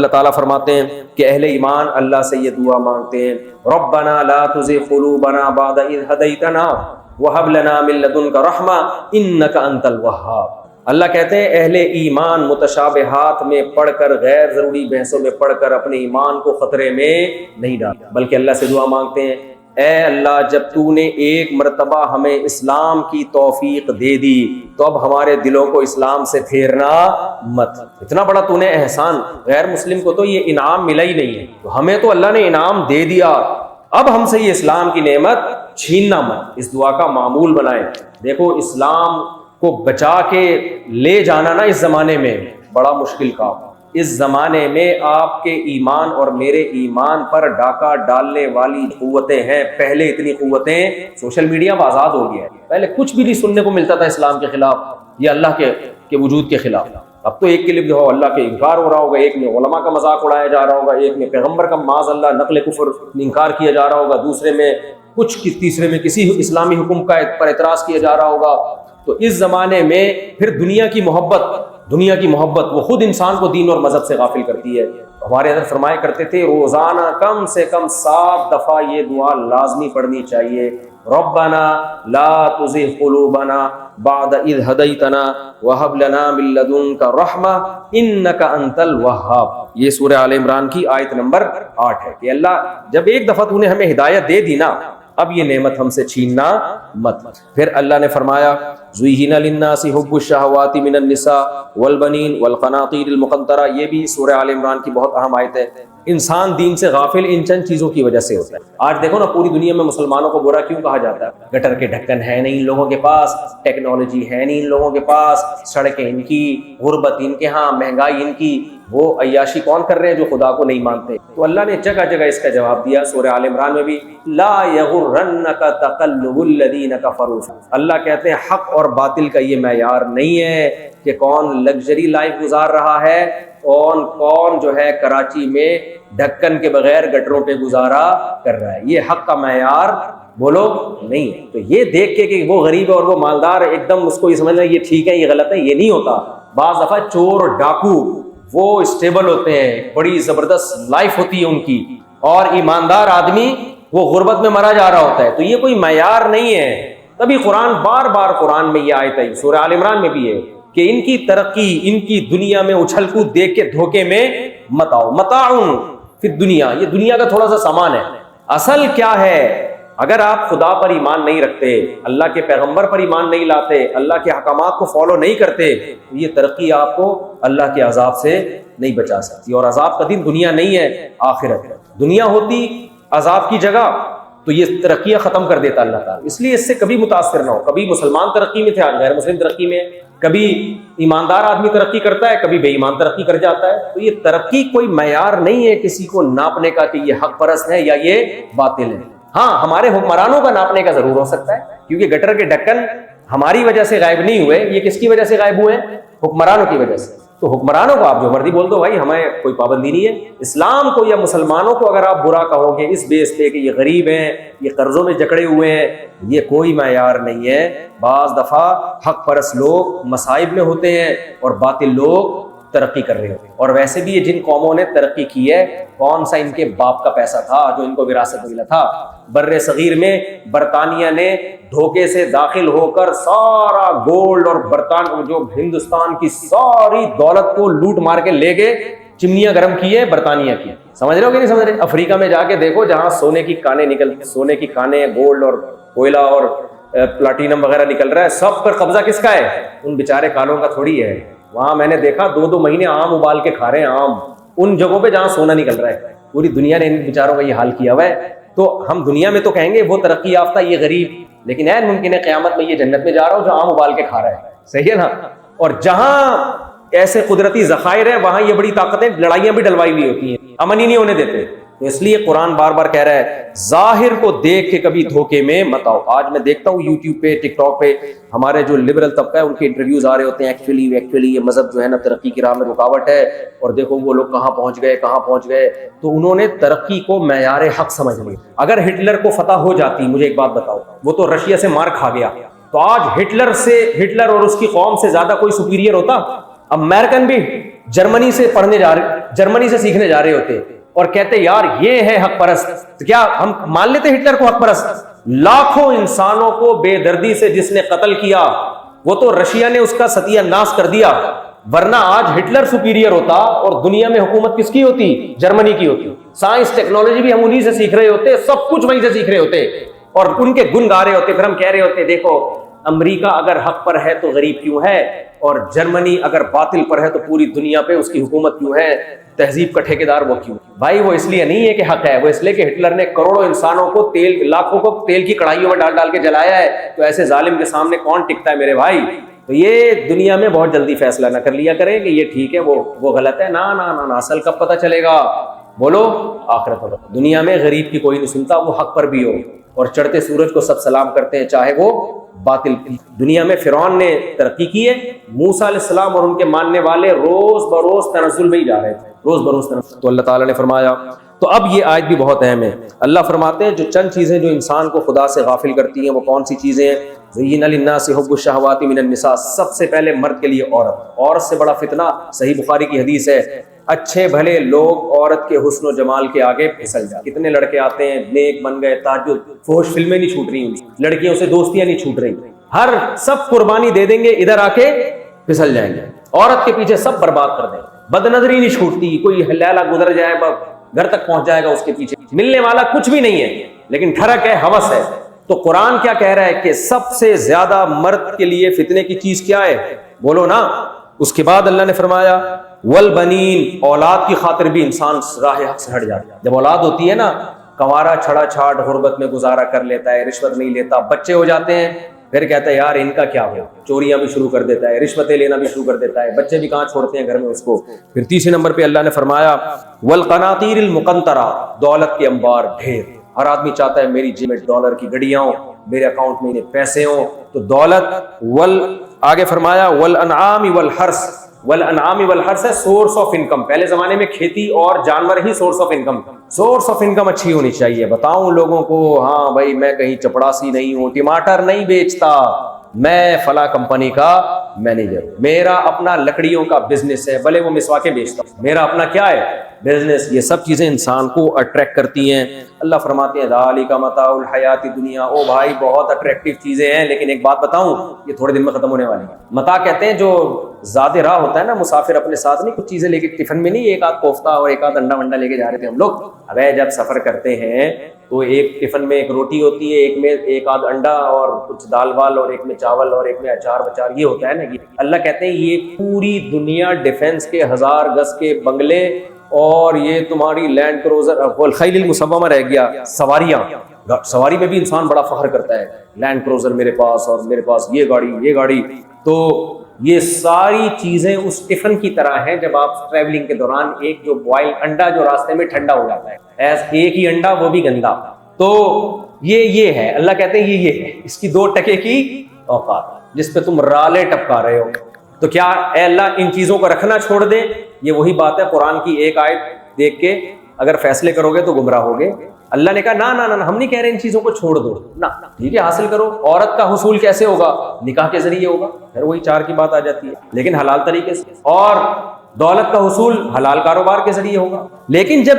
اللہ تعالیٰ فرماتے ہیں کہ اہل ایمان اللہ سے یہ دعا مانگتے ہیں، ربنا لا تزغ قلوبنا بعد اذ ہدیتنا وہب لنا من لدنک رحمہ انک انت الوہاب۔ اللہ کہتے ہیں اہل ایمان متشابہات میں پڑھ کر، غیر ضروری بحثوں میں پڑھ کر اپنے ایمان کو خطرے میں نہیں ڈالتے، بلکہ اللہ سے دعا مانگتے ہیں، اے اللہ جب تو نے ایک مرتبہ ہمیں اسلام کی توفیق دے دی تو اب ہمارے دلوں کو اسلام سے پھیرنا مت۔ اتنا بڑا تو نے احسان، غیر مسلم کو تو یہ انعام ملا ہی نہیں ہے، تو ہمیں تو اللہ نے انعام دے دیا، اب ہم سے یہ اسلام کی نعمت چھیننا مت۔ اس دعا کا معمول بنائیں۔ دیکھو اسلام کو بچا کے لے جانا نا اس زمانے میں بڑا مشکل کام۔ اس زمانے میں آپ کے ایمان اور میرے ایمان پر ڈاکہ ڈالنے والی قوتیں ہیں۔ پہلے اتنی قوتیں، سوشل میڈیا میں آزاد ہو گیا ہے، پہلے کچھ بھی نہیں سننے کو ملتا تھا اسلام کے خلاف یا اللہ کے وجود کے خلاف۔ اب تو ایک کلپ جو ہو اللہ کے انکار ہو رہا ہوگا، ایک میں علماء کا مذاق اڑایا جا رہا ہوگا، ایک میں پیغمبر کا معاذ اللہ نقل کفر انکار کیا جا رہا ہوگا، دوسرے میں کچھ، تیسرے میں کسی اسلامی حکم کا پر اعتراض کیا جا رہا ہوگا۔ تو اس زمانے میں پھر دنیا کی محبت وہ خود انسان کو دین اور مذہب سے غافل کرتی ہے۔ ہمارے حضرت فرمایا کرتے تھے روزانہ کم سے کم 7 دفعہ یہ دعا لازمی پڑھنی چاہیے، ربنا لا تزغ قلوبنا بعد اذ ہدیتنا وہب لنا من لدنک رحمہ انک انت الوہاب۔ یہ سورہ آل عمران کی آیت نمبر 8 ہے کہ اللہ جب ایک دفعہ تو نے ہمیں ہدایت دے دی نا، اب یہ نعمت ہم سے چھیننا مت۔ پھر اللہ نے فرمایا زُيِّنَ لِلنَّاسِ حُبُّ الشَّهَوَاتِ مِنَ النِّسَاءِ وَالْبَنِينَ وَالْقَنَاطِيرِ الْمُقَنطَرَةِ، یہ بھی سورہ آل عمران کی بہت اہم آیت ہے۔ انسان دین سے غافل ان چند چیزوں کی وجہ سے ہوتا ہے۔ آج دیکھو نا پوری دنیا میں مسلمانوں کو برا کیوں کہا جاتا ہے؟ گٹر کے ڈھکن ہے نہیں ان لوگوں کے پاس، ٹیکنالوجی ہے نہیں ان لوگوں کے پاس، سڑکیں ان کی، غربت ان کے ہاں، مہنگائی ان کی، وہ عیاشی کون کر رہے ہیں جو خدا کو نہیں مانتے؟ تو اللہ نے جگہ جگہ اس کا جواب دیا۔ سورہ آل عمران میں بھی لا یغرنک تقلب الذین کفروا، اللہ کہتے ہیں حق اور باطل کا یہ معیار نہیں ہے کہ کون لگژری لائف گزار رہا ہے، کون جو ہے کراچی میں ڈھکن کے بغیر گٹروں پہ گزارا کر رہا ہے، یہ حق کا معیار بولو نہیں ہے۔ تو یہ دیکھ کے کہ وہ غریب ہے اور وہ مالدار، ایک دم اس کو یہ سمجھنا یہ ٹھیک ہے یہ غلط ہے، یہ نہیں ہوتا۔ بعض دفعہ چور ڈاکو وہ اسٹیبل ہوتے ہیں، بڑی زبردست لائف ہوتی ہے ان کی، اور ایماندار آدمی وہ غربت میں مرا جا رہا ہوتا ہے۔ تو یہ کوئی معیار نہیں ہے۔ تبھی قرآن بار بار قرآن میں یہ آیت ہے، سورہ آل عمران میں بھی ہے کہ ان کی ترقی، ان کی دنیا میں اچھل کود دیکھ کے دھوکے میں مت آؤ۔ متاع فی الدنیا، یہ دنیا کا تھوڑا سا سامان ہے۔ اصل کیا ہے؟ اگر آپ خدا پر ایمان نہیں رکھتے، اللہ کے پیغمبر پر ایمان نہیں لاتے، اللہ کے احکامات کو فالو نہیں کرتے، تو یہ ترقی آپ کو اللہ کے عذاب سے نہیں بچا سکتی۔ اور عذاب کا دن دنیا نہیں ہے، آخرت ہے۔ دنیا ہوتی عذاب کی جگہ تو یہ ترقیاں ختم کر دیتا اللہ تعالیٰ۔ اس لیے اس سے کبھی متاثر نہ ہو۔ کبھی مسلمان ترقی میں تھے، آج غیر مسلم ترقی میں، کبھی ایماندار آدمی ترقی کرتا ہے، کبھی بے ایمان ترقی کر جاتا ہے۔ تو یہ ترقی کوئی معیار نہیں ہے کسی کو ناپنے کا کہ یہ حق پرست ہے یا یہ باطل ہے۔ ہاں ہمارے حکمرانوں کا ناپنے کا ضرور ہو سکتا ہے، کیونکہ گٹر کے ڈھکن ہماری وجہ سے غائب نہیں ہوئے، یہ کس کی وجہ سے غائب ہوئے ہیں؟ حکمرانوں کی وجہ سے۔ تو حکمرانوں کو آپ جو مرضی بول دو بھائی، ہمیں کوئی پابندی نہیں ہے۔ اسلام کو یا مسلمانوں کو اگر آپ برا کہو گے اس بیس پہ کہ یہ غریب ہیں، یہ قرضوں میں جکڑے ہوئے ہیں، یہ کوئی معیار نہیں ہے۔ بعض دفعہ حق پرست لوگ مصائب میں ہوتے ہیں اور باطل لوگ ترقی کر رہے ہوتے ہیں۔ اور ویسے بھی یہ جن قوموں نے ترقی کی ہے، کون سا ان کے باپ کا پیسہ تھا جو ان کو وراثت ملا تھا؟ بر صغیر میں برطانیہ نے دھوکے سے داخل ہو کر سارا گولڈ اور جو ہندوستان کی ساری دولت کو لوٹ مار کے لے گئے، چمنیاں گرم کی ہے برطانیہ کی۔ سمجھ رہے ہو کہ نہیں سمجھ رہے؟ افریقہ میں جا کے دیکھو جہاں سونے کی کانیں گولڈ اور کوئلہ اور پلاٹینم وغیرہ نکل رہا ہے، سب پر قبضہ کس کا ہے؟ ان بیچارے کالوں کا تھوڑی ہے۔ وہاں میں نے دیکھا 2 مہینے آم ابال کے کھا رہے ہیں، آم ان جگہوں پہ جہاں سونا نکل رہا ہے۔ پوری دنیا نے ان بیچاروں کا یہ حال کیا ہوا ہے۔ تو ہم دنیا میں تو کہیں گے وہ ترقی یافتہ، یہ غریب، لیکن عین ممکن ہے قیامت میں یہ جنت میں جا رہا ہو جو آم ابال کے کھا رہا ہے۔ صحیح ہے نا؟ اور جہاں ایسے قدرتی ذخائر ہیں وہاں یہ بڑی طاقتیں لڑائیاں بھی ڈلوائی ہوئی ہوتی ہیں، امن ہی نہیں ہونے دیتے۔ تو اس لیے قرآن بار بار کہہ رہا ہے ظاہر کو دیکھ کے کبھی دھوکے میں مت آؤ۔ آج میں دیکھتا ہوں یوٹیوب پہ، ٹک ٹاک پہ ہمارے جو لبرل طبقہ ہے ان کے انٹرویوز آ رہے ہوتے ہیں، ایکچولی یہ مذہب جو ہے نا ترقی کی راہ میں رکاوٹ ہے، اور دیکھو وہ لوگ کہاں پہنچ گئے۔ تو انہوں نے ترقی کو معیار حق سمجھ لیا۔ اگر ہٹلر کو فتح ہو جاتی، مجھے ایک بات بتاؤ، وہ تو رشیا سے مار کھا گیا، تو آج ہٹلر اور اس کی قوم سے زیادہ کوئی سپیریئر ہوتا؟ امریکن بھی جرمنی سے سیکھنے جا رہے ہوتے اور کہتے یار یہ ہے حق پرست، تو کیا ہم مان لیتے ہٹلر کو حق پرست؟ لاکھوں انسانوں کو بے دردی سے جس نے قتل کیا، وہ تو رشیا نے اس کا ستیہ ناش کر دیا، ورنہ آج ہٹلر سپیریئر ہوتا اور دنیا میں حکومت کس کی ہوتی؟ جرمنی کی ہوتی۔ سائنس ٹیکنالوجی بھی ہم انہی سے سیکھ رہے ہوتے، سب کچھ وہیں سے سیکھ رہے ہوتے اور ان کے گن گا رہے ہوتے، پھر ہم کہہ رہے ہوتے دیکھو امریکہ اگر حق پر ہے تو غریب کیوں ہے، اور جرمنی اگر باطل پر ہے تو پوری دنیا پہ اس کی حکومت کیوں ہے، تہذیب کا ٹھیکیدار وہ کیوں؟ بھائی وہ اس لیے نہیں ہے کہ حق ہے، وہ اس لیے کہ ہٹلر نے کروڑوں انسانوں کو لاکھوں کو تیل کی کڑھائیوں میں ڈال ڈال کے جلایا ہے، تو ایسے ظالم کے سامنے کون ٹکتا ہے میرے بھائی؟ تو یہ دنیا میں بہت جلدی فیصلہ نہ کر لیا کریں کہ یہ ٹھیک ہے وہ غلط ہے، نہ اصل کب پتہ چلے گا؟ بولو آخرت ہوگا۔ دنیا میں غریب کی کوئی نہیں سنتا، وہ حق پر بھی ہو، اور چڑھتے سورج کو سب سلام کرتے ہیں چاہے وہ باطل۔ دنیا میں فرعون نے ترقی کی ہے، موسیٰ علیہ السلام اور ان کے ماننے والے روز بروز تنزل میں ہی جا رہے تھے، روز بروز تنزل۔ تو اللہ تعالیٰ نے فرمایا، تو اب یہ آیت بھی بہت اہم ہے۔ اللہ فرماتے ہیں جو چند چیزیں جو انسان کو خدا سے غافل کرتی ہیں وہ کون سی چیزیں ہیں؟ زین للناس حب الشہوات من النساء، سب سے پہلے مرد کے لیے عورت سے بڑا فتنہ، صحیح بخاری کی حدیث ہے، اچھے بھلے لوگ عورت کے حسن و جمال کے آگے پھسل جاتے۔ کتنے لڑکے آتے ہیں نیک بن گئے، تہجد فحش فلمیں نہیں چھوٹ رہی، لڑکیوں سے دوستیاں نہیں چھوٹ رہی، ہر سب قربانی دے دیں گے، ادھر آ کے پھسل جائیں گے، عورت کے پیچھے سب برباد کر دیں گے، بد نظری نہیں چھوٹتی، کوئی لیلا گزر جائے گھر تک پہنچ جائے گا اس کے پیچھے، ملنے والا کچھ بھی نہیں ہے لیکن ٹھڑک ہے، ہوس ہے۔ تو قرآن کیا کہہ رہا ہے کہ سب سے زیادہ مرد کے لیے فتنے کی چیز کیا ہے؟ بولو نا۔ اس کے بعد اللہ نے فرمایا والبنین، اولاد کی خاطر بھی انسان راہ حق سے ہٹ جاتا ہے۔ جب اولاد ہوتی ہے نا، کنوارا چھڑا چھاٹ غربت میں گزارا کر لیتا ہے، رشوت نہیں لیتا، بچے ہو جاتے ہیں پھر کہتا ہے یار ان کا کیا ہو، چوریاں بھی شروع کر دیتا ہے، رشوتیں لینا بھی شروع کر دیتا ہے، بچے بھی کہاں چھوڑتے ہیں گھر میں اس کو۔ پھر تیسرے نمبر پہ اللہ نے فرمایا والقناطیر المقنطرہ، دولت کے انبار ڈھیر، ہر آدمی چاہتا ہے میری جیب میں ڈالر کی گھڑیاں ہوں، میرے اکاؤنٹ میں پیسے ہوں، تو دولت۔ آگے فرمایا والانعام والحرث، والانعام والحرث ہے سورس آف انکم، پہلے زمانے میں کھیتی اور جانور ہی source of income, source of income اچھی ہونی چاہیے۔ بتاؤں لوگوں کو ہاں بھائی میں کہیں چپڑاسی نہیں ہوں، ٹماٹر نہیں بیچتا، میں فلاں کمپنی کا مینیجر ہوں، میرا اپنا لکڑیوں کا بزنس ہے، بھلے وہ مسواکیں بیچتا ہوں، میرا اپنا کیا ہے بزنس۔ یہ سب چیزیں انسان کو اٹریکٹ کرتی ہیں۔ اللہ فرماتے ہیں ذالک متاع الحیات الدنیا، او بھائی بہت اٹریکٹیو چیزیں ہیں، لیکن ایک بات بتاؤں یہ تھوڑے دن میں ختم ہونے والی ہیں۔ متاع کہتے ہیں جو زاد راہ ہوتا ہے نا، مسافر اپنے ساتھ نہیں کچھ چیزیں لے کے ٹفن میں نہیں، ایک آدھ کوفتہ اور ایک آدھ انڈا ونڈا لے کے جا رہے تھے ہم لوگ۔ ابے جب سفر کرتے ہیں تو ایک ٹفن میں ایک روٹی ہوتی ہے، ایک میں ایک آدھ انڈا اور کچھ دال وال، اور ایک میں چاول اور ایک میں اچار بچار، یہ ہوتا ہے نا۔ اللہ کہتے ہیں یہ پوری دنیا ڈیفنس کے 1000 گز کے بنگلے اور یہ تمہاری لینڈ کروزر والخیل المسومہ رہ گیا، سواریاں، سواری میں بھی انسان بڑا فخر کرتا ہے، لینڈ کروزر میرے پاس اور میرے پاس یہ گاڑی، تو یہ ساری چیزیں اس ٹفن کی طرح ہیں جب آپ ٹریولنگ کے دوران ایک جو بوائل انڈا جو راستے میں ٹھنڈا ہو جاتا ہے، ایک ہی انڈا وہ بھی گندا، تو یہ ہے۔ اللہ کہتے ہیں یہ ہے اس کی 2 ٹکے کی اوقات جس پہ تم رالے ٹپکا رہے ہو۔ تو کیا اے اللہ ان چیزوں کو رکھنا چھوڑ دے؟ یہ وہی بات ہے، قرآن کی ایک آیت دیکھ کے اگر فیصلے کرو گے تو گمراہ ہوگے۔ اللہ نے کہا نہ ہم نہیں کہہ رہے ان چیزوں کو چھوڑ دو، نہ ٹھیک ہے حاصل کرو۔ عورت کا حصول کیسے ہوگا؟ نکاح کے ذریعے ہوگا، پھر وہی 4 کی بات آ جاتی ہے، لیکن حلال طریقے سے۔ اور دولت کا حصول حلال کاروبار کے ذریعے ہوگا، لیکن جب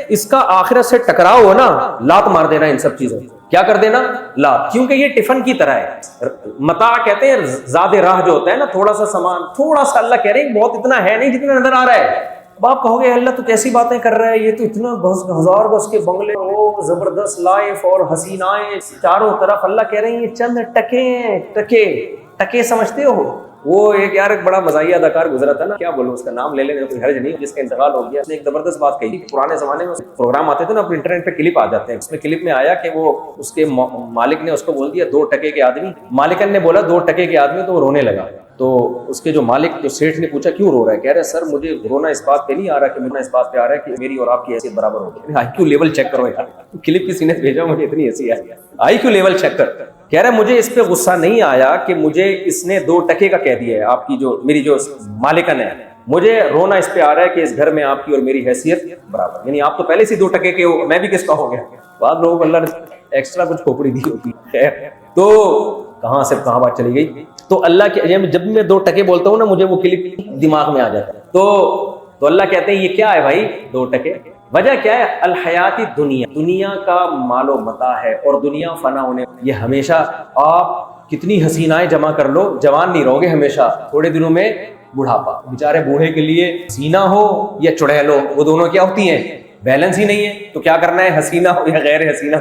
اس کا آخرت سے ٹکراؤ ہو نا، لات مار دینا ان سب چیزوں کو، کیا کر دینا؟ لات، کیونکہ یہ ٹفن کی طرح ہے۔ متاع کہتے ہیں زاد راہ جو ہوتا ہے نا، تھوڑا سا سامان، تھوڑا سا، اللہ کہہ رہے ہیں بہت اتنا ہے نہیں جتنا نظر آ رہا ہے۔ اب آپ کہو گے اللہ تو کیسی باتیں کر رہا ہے، یہ تو اتنا 1000 گز کے بنگلے، وہ زبردست لائف اور حسینائیں چاروں طرف، اللہ کہہ رہے ہیں یہ چند ٹکے ہیں، ٹکے سمجھتے ہو؟ وہ ایک بڑا مزاحیہ اداکار گزرا تھا نا، کیا بولوں اس کا نام لے لینے کوئی حرج نہیں، جس کا انتقال ہو گیا، اس نے ایک زبردست بات کہی۔ پرانے زمانے میں پروگرام آتے تھے نا، انٹرنیٹ پہ کلپ آ جاتے ہیں، اس میں کلپ میں آیا کہ وہ اس کے مالک نے اس کو بول دیا 2 ٹکے کے آدمی، مالکن نے بولا 2 ٹکے کے آدمی، تو وہ رونے لگا۔ تو اس کے جو مالک جو سیٹھ نے پوچھا کیوں رو رہا ہے؟ کہہ رہے سر مجھے رونا اس بات پہ نہیں آ رہا کہ مجھے اس بات پہ آ رہا ہے کہ میری اور آپ کی حیثیت برابر ہوگی۔ آئی کیو لیول چیک کرو یار، کلپ کسی نے بھیجا مجھے اتنی ہنسی آئی، آئی کیو لیول چیک کر۔ کہہ رہا مجھے اس پہ غصہ نہیں آیا کہ مجھے اس نے 2 ٹکے کا کہہ دیا ہے، آپ کی جو میری جو مالکن ہے، مجھے رونا اس پہ آ رہا ہے کہ اس گھر میں آپ کی اور میری حیثیت برابر، یعنی آپ تو پہلے سے 2 ٹکے کے ہو، میں بھی کس کا ہو گیا؟ بعد لوگوں کو اللہ نے ایکسٹرا کچھ کھوپڑی دی ہوتی ہے۔ تو کہاں سے کہاں بات چلی گئی؟ تو اللہ کے جب میں 2 ٹکے بولتا ہوں نا، مجھے وہ کلپ دماغ میں آ جاتا ہے۔ تو اللہ کہتے ہیں یہ کیا ہے بھائی؟ 2%۔ وجہ کیا ہے؟ الحیات دنیا، دنیا کا مال و متاع ہے، اور دنیا فنا ہونے، یہ ہمیشہ آپ کتنی حسینائیں جمع کر لو، جوان نہیں رہو گے ہمیشہ، تھوڑے دنوں میں بڑھاپا۔ بیچارے بوڑھے کے لیے حسینہ ہو یا چڑیل ہو، وہ دونوں کیا ہوتی ہیں؟ بیلنس ہی نہیں ہے، تو کیا کرنا ہے؟ حسینہ ہو یا غیر حسینہ،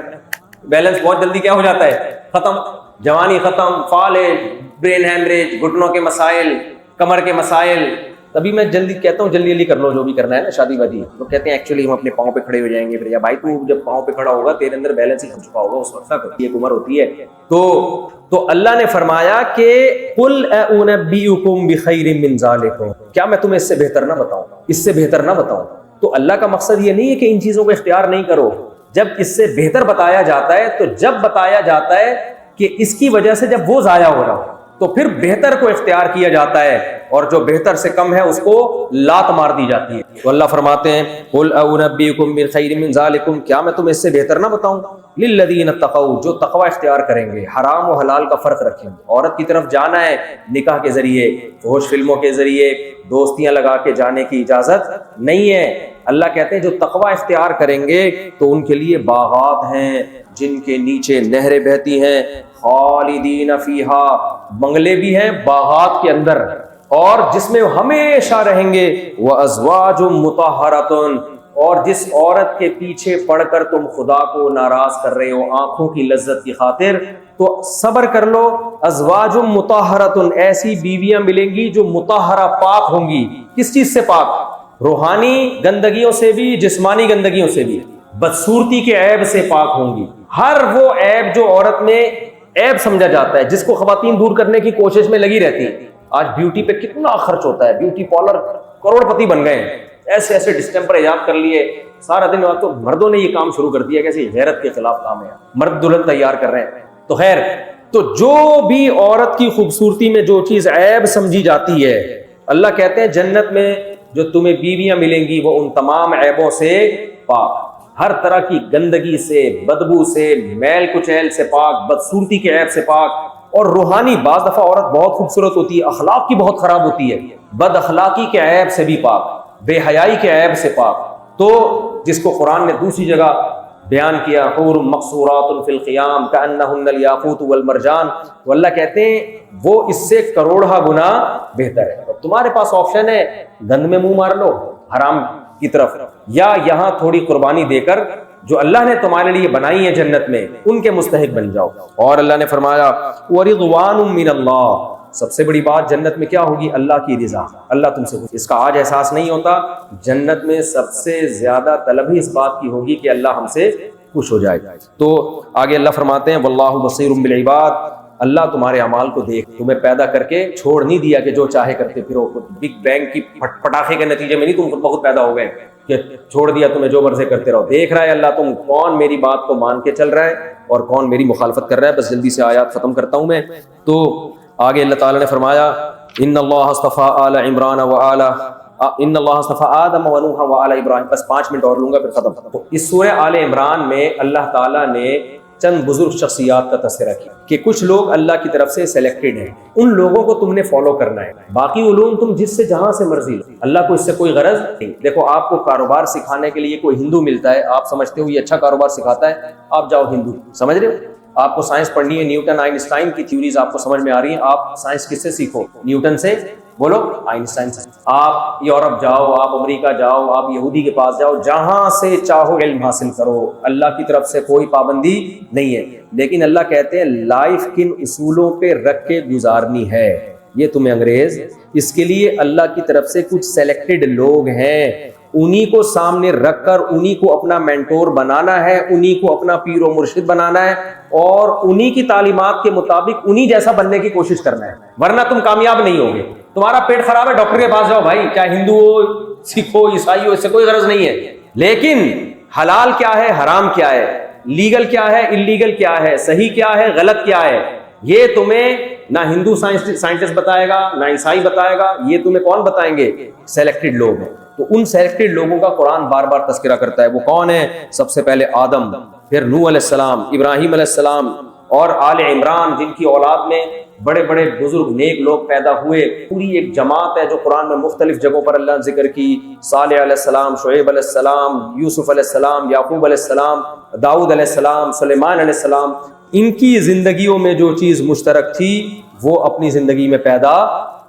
بیلنس بہت جلدی کیا ہو جاتا ہے؟ ختم، جوانی ختم، فالج، برین ہیمریج، گھٹنوں کے مسائل، کمر کے مسائل۔ تبھی میں جلدی کہتا ہوں جلدی کر لو جو بھی کرنا ہے نا، شادی وادی۔ لوگ کہتے ہیں ایکچولی ہم اپنے پاؤں پہ کھڑے ہو جائیں گے، پھر یا بھائی تو جب پاؤں پہ کھڑا ہوگا تیرے اندر بیلنس ہی ہو چکا ہوگا اس وقت تک، ایک عمر ہوتی ہے۔ تو اللہ نے فرمایا کہ قل انبئکم بخیر من ذالکم، کیا میں تمہیں اس سے بہتر نہ بتاؤں، اس سے بہتر نہ بتاؤں؟ تو اللہ کا مقصد یہ نہیں ہے کہ ان چیزوں کو اختیار نہیں کرو، جب اس سے بہتر بتایا جاتا ہے، تو جب بتایا جاتا ہے کہ اس کی وجہ سے جب وہ ضائع ہو رہا ہو تو پھر بہتر کو اختیار کیا جاتا ہے، اور جو بہتر سے کم ہے اس کو لات مار دی جاتی ہے۔ تو اللہ فرماتے ہیں قل انبئکم بخیر من ذالکم، کیا میں تمہیں اس سے بہتر نہ بتاؤں؟ للذین اتقوا، جو تقوی اختیار کریں گے، حرام و حلال کا فرق رکھیں گے۔ عورت کی طرف جانا ہے نکاح کے ذریعے، فحش فلموں کے ذریعے، دوستیاں لگا کے جانے کی اجازت نہیں ہے۔ اللہ کہتے ہیں جو تقوی اختیار کریں گے تو ان کے لیے باغات ہیں جن کے نیچے نہریں بہتی ہیں، خالدین فیہا، بنگلے بھی ہیں باغات کے اندر، اور جس میں ہمیشہ رہیں گے، وازواج مطہرۃ، اور جس عورت کے پیچھے پڑ کر تم خدا کو ناراض کر رہے ہو آنکھوں کی لذت کی خاطر، تو صبر کر لو۔ ازواج مطہرۃ، ایسی بیویاں ملیں گی جو مطہرہ، پاک ہوں گی۔ کس چیز سے پاک؟ روحانی گندگیوں سے بھی، جسمانی گندگیوں سے بھی، بدصورتی کے عیب سے پاک ہوں گی۔ ہر وہ عیب جو عورت میں عیب سمجھا جاتا ہے، جس کو خواتین دور کرنے کی کوشش میں لگی رہتی ہیں۔ آج بیوٹی پہ کتنا خرچ ہوتا ہے، بیوٹی پارلر کروڑ پتی بن گئے ہیں، ایسے ایسے ڈسٹمپر ایجاد کر لیے، سارا دن تو مردوں نے یہ کام شروع کر دیا، کیسے غیرت کے خلاف کام ہے، مرد دلہن تیار کر رہے ہیں۔ تو خیر، تو جو بھی عورت کی خوبصورتی میں جو چیز عیب سمجھی جاتی ہے، اللہ کہتے ہیں جنت میں جو تمہیں بیویاں ملیں گی وہ ان تمام عیبوں سے پاک، ہر طرح کی گندگی سے، بدبو سے، میل کچیل سے پاک، بدصورتی کے عیب سے پاک، اور روحانی، بعض دفعہ عورت بہت خوبصورت ہوتی ہے، اخلاق کی بہت خراب ہوتی ہے، بد اخلاقی کے عیب سے بھی پاک، بے حیائی کے عیب سے پاک۔ تو جس کو قرآن نے دوسری جگہ بیان کیا، حور مقصورات فی الخیام کأنہن الیاقوت والمرجان، تو اللہ کہتے ہیں وہ اس سے کروڑہ گنا بہتر ہے۔ تمہارے پاس آپشن ہے، گند میں منہ مار لو حرام کی طرف، یا یہاں تھوڑی قربانی دے کر جو اللہ نے تمہارے لیے بنائی ہے جنت میں ان کے مستحق بن جاؤ۔ اور اللہ نے فرمایا وَرِضْوَانٌ مِّنَ اللَّهِ، سب سے بڑی بات جنت میں کیا ہوگی؟ اللہ کی رضا، اللہ تم سے خوش۔ اس کا آج احساس نہیں ہوتا، جنت میں سب سے زیادہ طلب ہی اس بات کی ہوگی کہ اللہ ہم سے خوش ہو جائے۔ تو آگے اللہ فرماتے ہیں وَاللَّهُ بَصِيرٌ بِالْعِبَادِ، اللہ تمہارے اعمال کو دیکھ، تمہیں پیدا کر کے چھوڑ نہیں دیا کہ جو چاہے کرتے پھرو، بگ بینگ کی پٹاخے کے نتیجے میں نہیں تم خود بخود پیدا ہو گئے کہ چھوڑ دیا تمہیں جو مرضی کرتے رہو۔ دیکھ رہا ہے اللہ تم کون میری بات کو مان کے چل رہا ہے اور کون میری مخالفت کر رہا ہے۔ بس جلدی سے آیات ختم کرتا ہوں میں۔ تو آگے اللہ تعالیٰ نے فرمایا ان اللہ اصطفیٰ آل عمران ان اللہ اصطفیٰ آدم و نوح و آل ابراہیم۔ بس 5 منٹ اور لوں گا پھر ختم۔ تو اس سورہ آل عمران میں اللہ تعالیٰ نے چند بزرگ شخصیات کا تذکرہ کیا کہ کچھ لوگ اللہ کی طرف سے سلیکٹڈ ہیں، ان لوگوں کو تم نے فالو کرنا ہے، باقی علوم تم جس سے جہاں سے مرضی لو، اللہ کو اس سے کوئی غرض نہیں۔ دیکھو آپ کو کاروبار سکھانے کے لیے کوئی ہندو ملتا ہے، آپ سمجھتے ہو یہ اچھا کاروبار سکھاتا ہے، آپ جاؤ ہندو، سمجھ رہے ہو؟ آپ کو سائنس پڑھنی ہے، نیوٹن آئنسٹائن کی تھیوریز آپ کو سمجھ میں آ رہی ہیں، آپ سائنس کس سے سیکھو؟ نیوٹن سے، بولو آئنسٹائن سے۔ آپ یورپ جاؤ، آپ امریکہ جاؤ، آپ یہودی کے پاس جاؤ، جہاں سے چاہو علم حاصل کرو، اللہ کی طرف سے کوئی پابندی نہیں ہے۔ لیکن اللہ کہتے ہیں لائف کن اصولوں پہ رکھ کے گزارنی ہے، یہ تمہیں انگریز، اس کے لیے اللہ کی طرف سے کچھ سلیکٹڈ لوگ ہیں، انہی کو سامنے رکھ کر انہی کو اپنا مینٹور بنانا ہے، انہی کو اپنا پیر و مرشد بنانا ہے، اور انہی کی تعلیمات کے مطابق انہی جیسا بننے کی کوشش کرنا ہے، ورنہ تم کامیاب نہیں ہوگے۔ تمہارا پیٹ خراب ہے، ڈاکٹر کے پاس جاؤ بھائی، چاہے ہندو ہو، سکھ ہو، عیسائی ہو، اس سے کوئی غرض نہیں ہے۔ لیکن حلال کیا ہے، حرام کیا ہے، لیگل کیا ہے، انلیگل کیا ہے، صحیح کیا ہے، غلط کیا ہے، یہ تمہیں نہ ہندو سائنٹسٹ بتائے گا، نہ عیسائی بتائے گا، یہ تمہیں کون بتائیں گے؟ سلیکٹڈ لوگ ہیں۔ تو ان سلیکٹڈ لوگوں کا قرآن بار بار تذکرہ کرتا ہے۔ وہ کون ہے؟ سب سے پہلے آدم، پھر نوح علیہ السلام، ابراہیم علیہ السلام، اور آل عمران جن کی اولاد میں بڑے بڑے بزرگ نیک لوگ پیدا ہوئے، پوری ایک جماعت ہے جو قرآن میں مختلف جگہوں پر اللہ نے ذکر کی، صالح علیہ السلام، شعیب علیہ السلام، یوسف علیہ السلام، یعقوب علیہ السلام، داؤد علیہ السلام، سلیمان علیہ السلام. ان کی زندگیوں میں جو چیز مشترک تھی وہ اپنی زندگی میں پیدا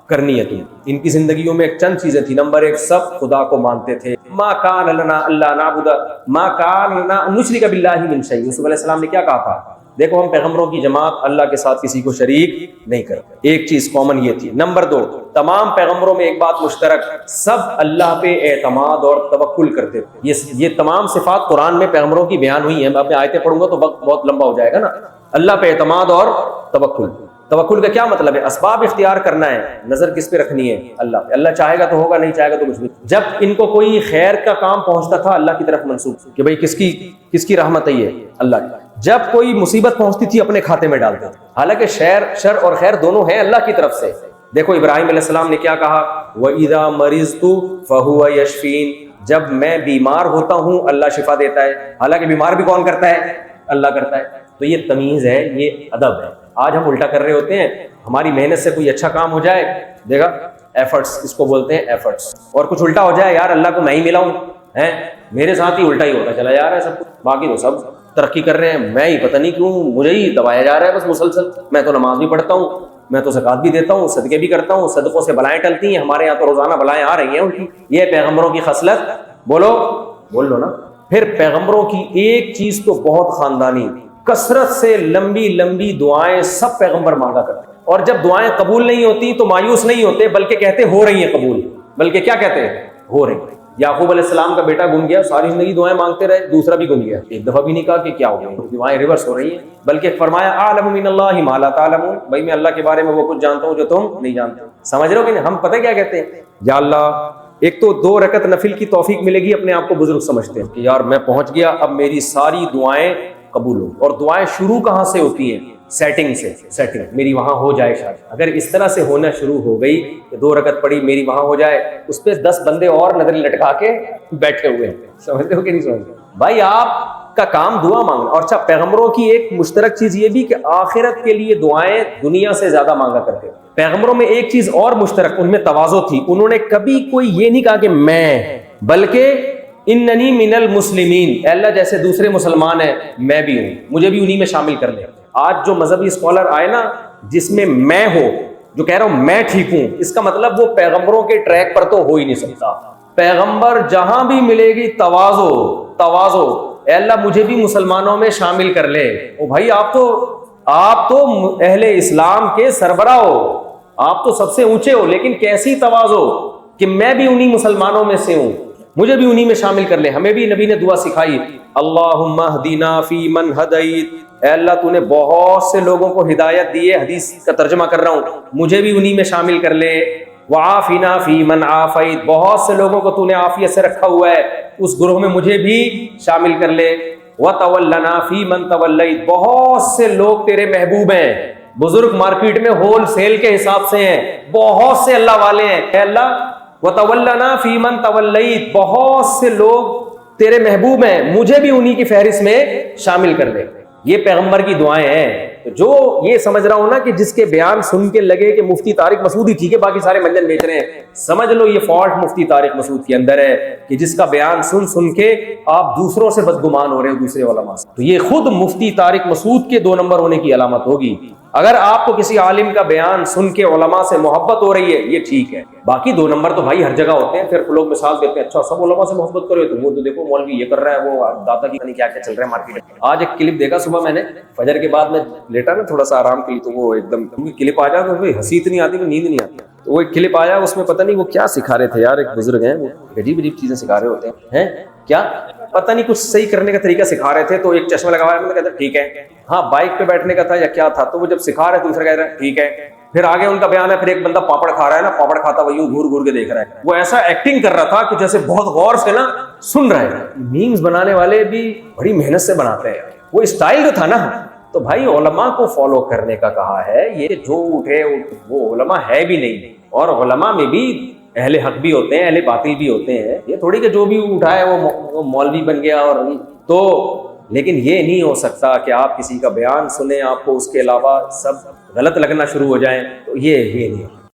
کرنی ہے تم. ان کی زندگیوں میں ایک چند چیزیں تھیں. نمبر ایک، سب خدا کو مانتے تھے. ما کان لنا الا نعبد ما کان لنا ان نشرک باللہ من شیء. یوسف علیہ السلام نے کیا کہا تھا؟ دیکھو ہم پیغمبروں کی جماعت اللہ کے ساتھ کسی کو شریک نہیں کرتے. ایک چیز کامن یہ تھی. نمبر دو، تمام پیغمبروں میں ایک بات مشترک، سب اللہ پہ اعتماد اور توکل کرتے تھے. یہ تمام صفات قرآن میں پیغمبروں کی بیان ہوئی ہیں. میں آیتیں پڑھوں گا تو وقت بہت لمبا ہو جائے گا نا. اللہ پہ اعتماد اور توکل. توکل کا کیا مطلب ہے؟ اسباب اختیار کرنا ہے. نظر کس پہ رکھنی ہے؟ اللہ پہ. اللہ چاہے گا تو ہوگا، نہیں چاہے گا تو کچھ بھی. جب ان کو کوئی خیر کا کام پہنچتا تھا اللہ کی طرف منسوب کہ بھئی کس کی رحمت ہے یہ؟ اللہ کی. جب کوئی مصیبت پہنچتی تھی اپنے کھاتے میں ڈالتے تھے. حالانکہ شر اور خیر دونوں ہیں اللہ کی طرف سے. دیکھو ابراہیم علیہ السلام نے کیا کہا؟ وَإِذَا مَرِضْتُ فَهُوَ يَشْفِينِ. جب میں بیمار ہوتا ہوں اللہ شفا دیتا ہے. حالانکہ بیمار بھی کون کرتا ہے؟ اللہ کرتا ہے. تو یہ تمیز ہے، یہ ادب ہے. آج ہم الٹا کر رہے ہوتے ہیں. ہماری محنت سے کوئی اچھا کام ہو جائے، دیکھا ایفرٹس، اس کو بولتے ہیں ایفرٹس. اور کچھ الٹا ہو جائے، یار اللہ کو میں ہی ملا ہوں، میرے ساتھ ہی الٹا ہی ہوتا چلا جا رہا ہے سب کچھ. باقی تو سب ترقی کر رہے ہیں، میں ہی پتہ نہیں کیوں مجھے ہی دبایا جا رہا ہے بس مسلسل. میں تو نماز بھی پڑھتا ہوں، میں تو زکوٰۃ بھی دیتا ہوں، صدقے بھی کرتا ہوں، صدقوں سے بلائیں ٹلتی ہیں. ہمارے یہاں تو روزانہ بلائیں آ رہی ہیں ان کی. یہ پیغمبروں کی خصلت. بول لو نا. پھر پیغمبروں کی ایک چیز تو بہت خاندانی، کثرت سے لمبی لمبی دعائیں سب پیغمبر مانگا کرتے ہیں. اور جب دعائیں قبول نہیں ہوتی تو مایوس نہیں ہوتے، بلکہ کہتے ہو رہی ہیں قبول. بلکہ کیا کہتے ہیں؟ ہو رہی ہیں. یعقوب علیہ السلام کا بیٹا گم گیا، ساری زندگی دعائیں مانگتے رہے، دوسرا بھی گم گیا. ایک دفعہ بھی نہیں کہا کہ کیا ہو گیا، دعائیں ریورس ہو رہی ہیں. بلکہ فرمایا اعلم من اللہ ما لا تعلمون. بھائی میں اللہ کے بارے میں وہ کچھ جانتا ہوں جو تم نہیں جانتے. سمجھ رہے ہو کہ نہیں؟ ہم پتہ کیا کہتے ہیں؟ یا اللہ، ایک تو 2 رکعت نفل کی توفیق ملے گی، اپنے آپ کو بزرگ سمجھتے ہیں کہ یار میں پہنچ گیا، اب میری ساری دعائیں قبول ہو. اور دعائیں شروع کہاں سے ہوتی ہیں؟ سیٹنگ سے. سیٹنگ میری وہاں ہو جائے شاید. اگر اس طرح سے ہونا شروع ہو گئی کہ 2 رکعت پڑھی میری وہاں ہو جائے، اس پہ 10 بندے اور نظر لٹکا کے بیٹھے ہوئے ہیں. سمجھتے ہو کہ نہیں سمجھتے؟ بھائی آپ کا کام دعا مانگنا. اور اچھا، پیغمبروں کی ایک مشترک چیز یہ بھی کہ آخرت کے لیے دعائیں دنیا سے زیادہ مانگا کرتے ہیں. پیغمبروں میں ایک چیز اور مشترک، ان میں تواضع تھی. انہوں نے کبھی کوئی یہ نہیں کہا کہ میں، بلکہ اننی من المسلمین، اے اللہ جیسے دوسرے مسلمان ہیں میں بھی ہوں، مجھے بھی انہی میں شامل کر لیں. آج جو مذہبی اسکالر آئے نا جس میں میں ہو، جو کہہ رہا ہوں میں ٹھیک ہوں، اس کا مطلب وہ پیغمبروں کے ٹریک پر تو ہو ہی نہیں سکتا. پیغمبر جہاں بھی ملے گی تواضع، اے اللہ مجھے بھی مسلمانوں میں شامل کر لے. او بھائی آپ تو اہل اسلام کے سربراہ ہو، آپ تو سب سے اونچے ہو، لیکن کیسی تواضع کہ میں بھی انہی مسلمانوں میں سے ہوں، مجھے بھی انہی میں شامل کر لے. ہمیں بھی نبی نے دعا سکھائی، اللہم اہدنا فی من ہدیت. اے اللہ تو نے بہت سے لوگوں کو ہدایت دی ہے، حدیث کا ترجمہ کر رہا ہوں، مجھے بھی انہی میں شامل کر لے. وعافنا فی من عافیت. بہت سے لوگوں کو تو نے عافیت سے رکھا ہوا ہے، اس گروہ میں مجھے بھی شامل کر لے. وتولنا فی من تولیت. بہت سے لوگ تیرے محبوب ہیں، بزرگ مارکیٹ میں ہول سیل کے حساب سے ہیں، بہت سے اللہ والے ہیں. اے اللہ وتولنا فی من تولیت، بہت سے لوگ تیرے محبوب ہیں، مجھے بھی انہی کی فہرست میں شامل کر لے. یہ پیغمبر کی دعائیں ہیں. جو یہ سمجھ رہا ہوں نا کہ جس کے بیان سن کے لگے کہ مفتی طارق مسعود ہی ٹھیک ہے، باقی سارے منجن بیچ رہے ہیں، سمجھ لو یہ فالٹ مفتی طارق مسعود کے اندر ہے کہ جس کا بیان سن کے آپ دوسروں سے بدگمان ہو رہے ہو، دوسرے علماء سے. تو یہ خود مفتی طارق مسعود کے 2 نمبر ہونے کی علامت ہوگی. اگر آپ کو کسی عالم کا بیان سن کے علماء سے محبت ہو رہی ہے یہ ٹھیک ہے. باقی 2 نمبر تو بھائی ہر جگہ ہوتے ہیں. پھر لوگ مثال دیتے ہیں، اچھا سب علماء سے محبت کرو تو وہ تو دیکھو مولوی یہ کر رہا ہے، وہ داتا کی نہیں کیا چل رہا ہے مارکیٹ میں. آج ایک کلپ دیکھا صبح میں نے، فجر کے بعد میں لیٹا نا تھوڑا سا آرام کے لیے، تو وہ ایک دم کلپ آ جائے تو ہنسی اتنی آتی ہے نیند نہیں آتی. تو وہ ایک کلپ آیا، اس میں پتہ نہیں وہ کیا سکھا رہے تھے یار. ایک بزرگ ہیں وہ عجیب چیزیں سکھا رہے ہوتے ہیں کیا پتہ نہیں، کچھ صحیح کرنے کا طریقہ سکھا رہے تھے. تو ایک چشمہ لگایا، میں کہتا ٹھیک ہے، ہاں بائک پہ بیٹھنے کا تھا یا کیا تھا. تو وہ جب سکھا رہے دوسرا کہہ رہا ہے ٹھیک ہے. پھر آگے ان کا بیان ہے، پھر ایک بندہ پاپڑ کھا رہا ہے نا، پاپڑ کھاتا وہ یوں گھور کے دیکھ رہا ہے. وہ ایسا ایکٹنگ کر رہا تھا کہ جیسے بہت غور سے نا سن رہے ہیں. میمز بنانے والے بھی بڑی محنت سے بناتے ہیں. وہ اسٹائل جو تھا نا، تو بھائی علماء کو فالو کرنے کا کہا ہے. یہ جو اٹھے وہ علماء ہے بھی نہیں، اور علماء میں بھی اہل حق بھی ہوتے ہیں، اہل باطل بھی ہوتے ہیں. یہ تھوڑی کہ جو بھی اٹھائے وہ مولوی بن گیا. اور تو لیکن یہ نہیں ہو سکتا کہ آپ کسی کا بیان سنیں، آپ کو اس کے علاوہ سب غلط لگنا شروع ہو جائیں، تو یہ نہیں